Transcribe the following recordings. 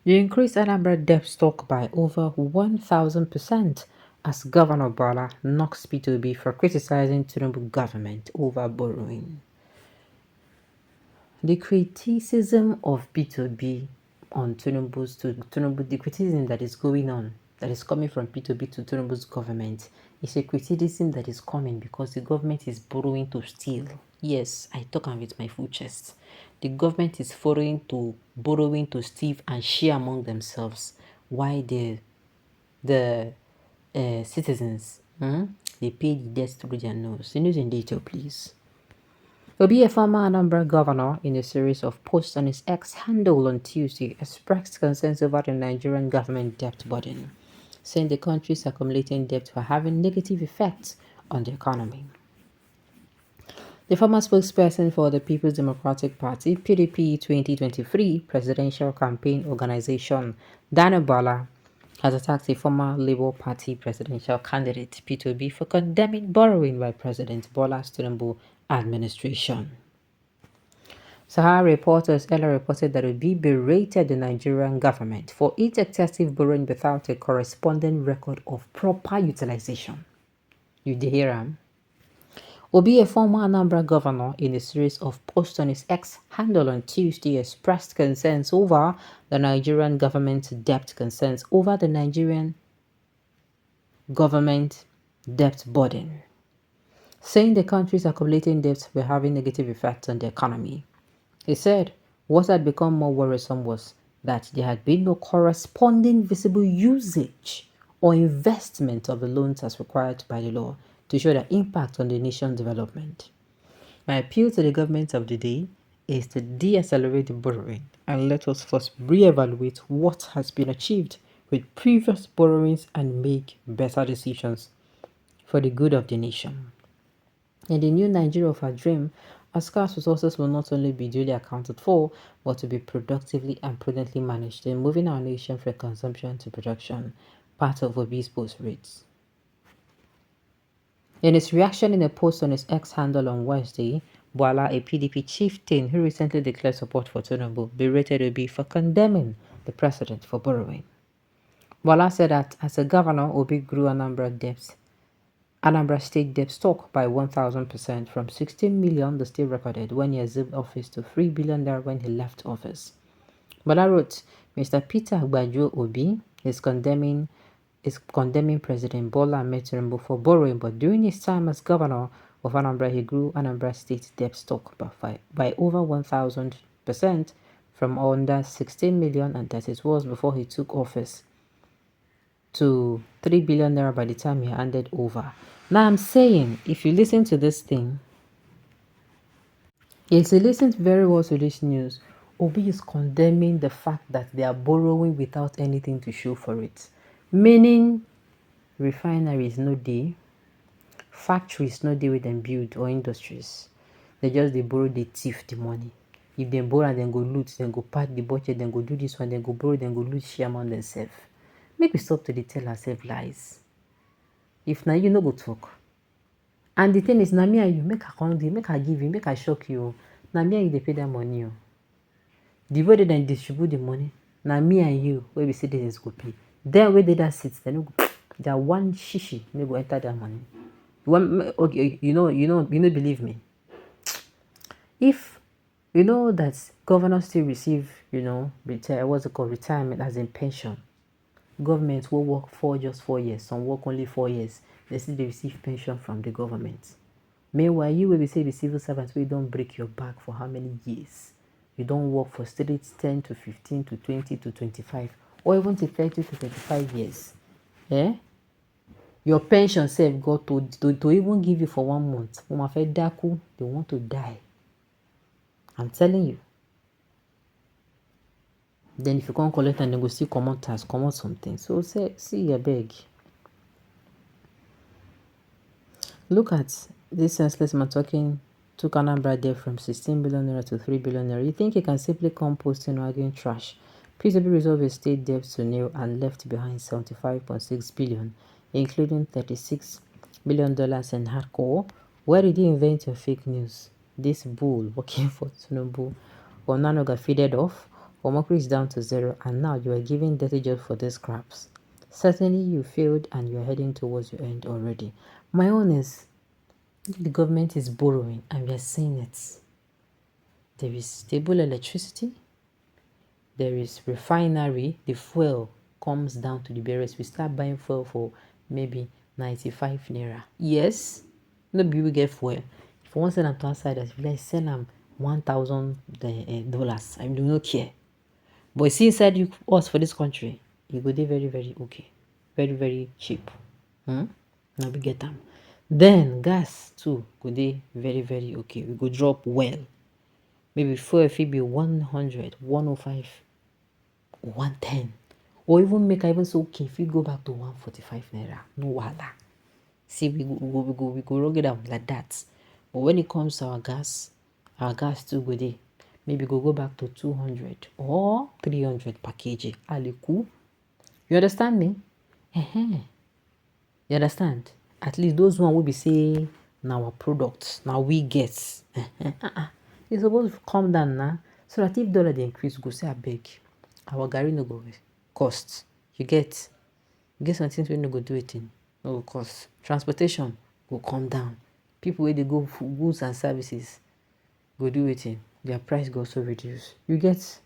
You increased Anambra debt stock by over 1,000% as Governor Bwala knocks P2B for criticizing Tinubu government over borrowing. The criticism of P2B on Tinubu, the criticism that is going on, that is coming from P2B to Tinubu's government, is a criticism that is coming because the government is borrowing to steal. Yes, I talk with my full chest. The government is borrowing to steal and share among themselves. Why the citizens they pay the debts through their nose. The news in detail, please. Obi, a former Anambra governor, in a series of posts on his X handle on Tuesday, expressed concerns over the Nigerian government debt burden, saying the country's accumulating debt were having negative effects on the economy. The former spokesperson for the People's Democratic Party, PDP 2023 presidential campaign organization, Bwala, has attacked the former Labour Party presidential candidate, P2B, for condemning borrowing by President Bwala's Tinubu administration. Sahara reporters earlier reported that Obi berated the Nigerian government for its excessive borrowing without a corresponding record of proper utilization. You did hear him? Obi, a former Anambra governor, in a series of posts on his X handle on Tuesday, expressed concerns over the Nigerian government's debt burden, saying the country's accumulating debts were having negative effects on the economy. He said what had become more worrisome was that there had been no corresponding visible usage or investment of the loans as required by the law to show their impact on the nation's development. My appeal to the government of the day is to de-accelerate the borrowing and let us first re-evaluate what has been achieved with previous borrowings and make better decisions for the good of the nation. In the new Nigeria of our dream, our scarce resources will not only be duly accounted for, but to be productively and prudently managed in moving our nation from consumption to production, part of Obi's post rates. In his reaction in a post on his X handle on Wednesday, Bwala, a PDP chieftain who recently declared support for Tinubu, berated Obi for condemning the president for borrowing. Bwala said that as a governor, Obi grew Anambra state debt stock by 1,000% from 16 million the state recorded when he assumed office to 3 billion there when he left office. Bwala wrote, Mr. Peter Agbajo Obi is condemning President Bola Ahmed Tinubu for borrowing, but during his time as governor of Anambra, he grew Anambra state debt stock by over 1,000% from under 16 million, and that it was before he took office, to 3 billion naira by the time he handed over. Now I'm saying, if you listen to this thing, yes, you listen very well to this news, Obi is condemning the fact that they are borrowing without anything to show for it. Meaning, refineries no day, factories no day with them build, or industries. They borrow, they thief the money. If they borrow and then go loot, then go part the budget, then go do this one, then go borrow, then go loot, share among themselves. Make we stop to tell ourselves lies. If now you no go talk. And the thing is, na me and you, make I give you, make I shock you. Na me and you, they pay that money. The way they then distribute the money, na me and you, where we say this go pay. Then where they that sit, they no go. That one shishi, they go enter that money. Okay, you know, believe me. If you know that governors still receive, retirement as in pension. Government will work for just 4 years, some work only 4 years. They still receive pension from the government. Meanwhile, you will be say the civil servants, we don't break your back for how many years? You don't work for straight 10 to 15 to 20 to 25, or even to 30 to 35 years. Your pension self got to even give you for 1 month. They want to die. I'm telling you. Then if you can't collect and then go still come out something. So see, I beg. Look at this senseless man took Anambra debt from 16 billion naira to 3 billion naira. You think he can simply come posting or arguing trash? PCB resolved his state debt to nil and left behind 75.6 billion, including $36 billion in hardcore. Where did you invent your fake news? This bull working for Tinubu or Nanoga faded off, or mercury is down to 0, and now you are giving dirty job for these scraps. Certainly you failed and you're heading towards your end already. My own is, the government is borrowing and we are seeing it. There is stable electricity, there is refinery, the fuel comes down to the barrels. We start buying fuel for maybe 95 naira. Yes, no be we get fuel. If you want to sell them to outsiders, if you like sell them $1,000, I do not care. But see inside you us for this country, it go dey very very okay, very very cheap. Now we get them. Then gas too go dey very very okay. We go drop well. Maybe fuel fit be 100, 105, 110, or even make I even say okay if we go back to 145 naira, no wahala. See, we go roll it down like that. But when it comes to our gas too go dey. Maybe go back to 200 or 300 per kg. Aliku. You understand me? You understand? At least those one will be say now our products, now we get. You supposed to calm down now. So that if dollar dey increase, go say abeg, our garri no go cost. You get some things we no go do it in. No go cost. Transportation go come down. People where they go for goods and services go do it in. Their price go also reduce. You get?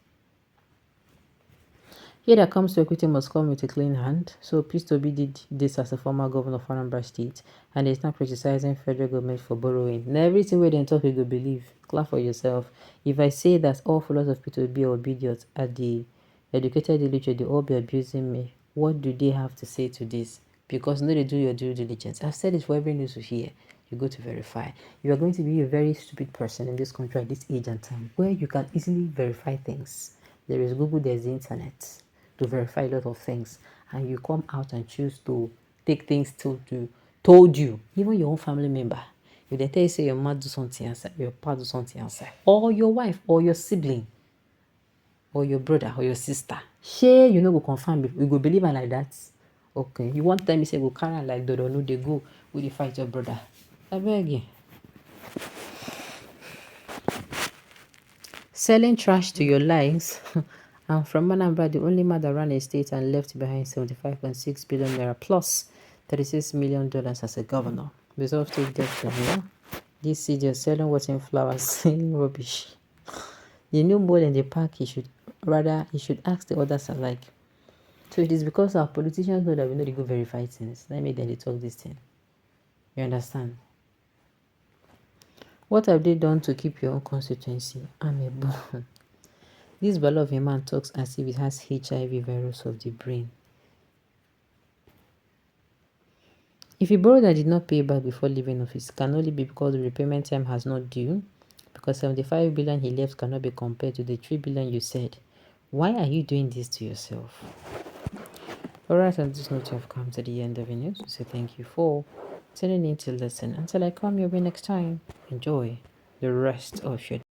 Here that comes to equity must come with a clean hand. So P2B did this as a former governor of Anambra State, and he's not criticizing federal government for borrowing. Now everything where they talk, you go believe. Clap for yourself. If I say that all followers of P2B are obedient at the educated illiterate, they all be abusing me, what do they have to say to this? Because no, they do your due diligence. I've said it for every news you hear. You go to verify. You are going to be a very stupid person in this country at this age and time where you can easily verify things. There is Google, there's the internet to verify a lot of things, and you come out and choose to take things to told you, even your own family member. If they tell you say your mom do something outside, your pa do something outside, or your wife, or your sibling, or your brother, or your sister, share you know go confirm. We go believe her like that. Okay, you want tell me say go carry her like dodo, no they go with the fight your brother. I beg you. Selling trash to your likes. And from Anambra, the only man that ran a state and left behind 75.6 billion naira plus $36 million as a governor. Resolve to Đebt, you know. This idiot selling watering flowers, selling rubbish. The new boy in the park, he should ask the others alike. So it is because our politicians know that we know they go verify things. That make them they talk this thing. You understand? What have they done to keep your own constituency? I'm a bone. This Bwala of a man talks as if it has HIV virus of the brain. If a borrower did not pay back before leaving office, it can only be because the repayment time has not due, because 75 billion he left cannot be compared to the 3 billion you said. Why are you doing this to yourself? Alright, on this note, you have come to the end of the news. So thank you for tuning in to listen. Until I come your way next time, enjoy the rest of your day.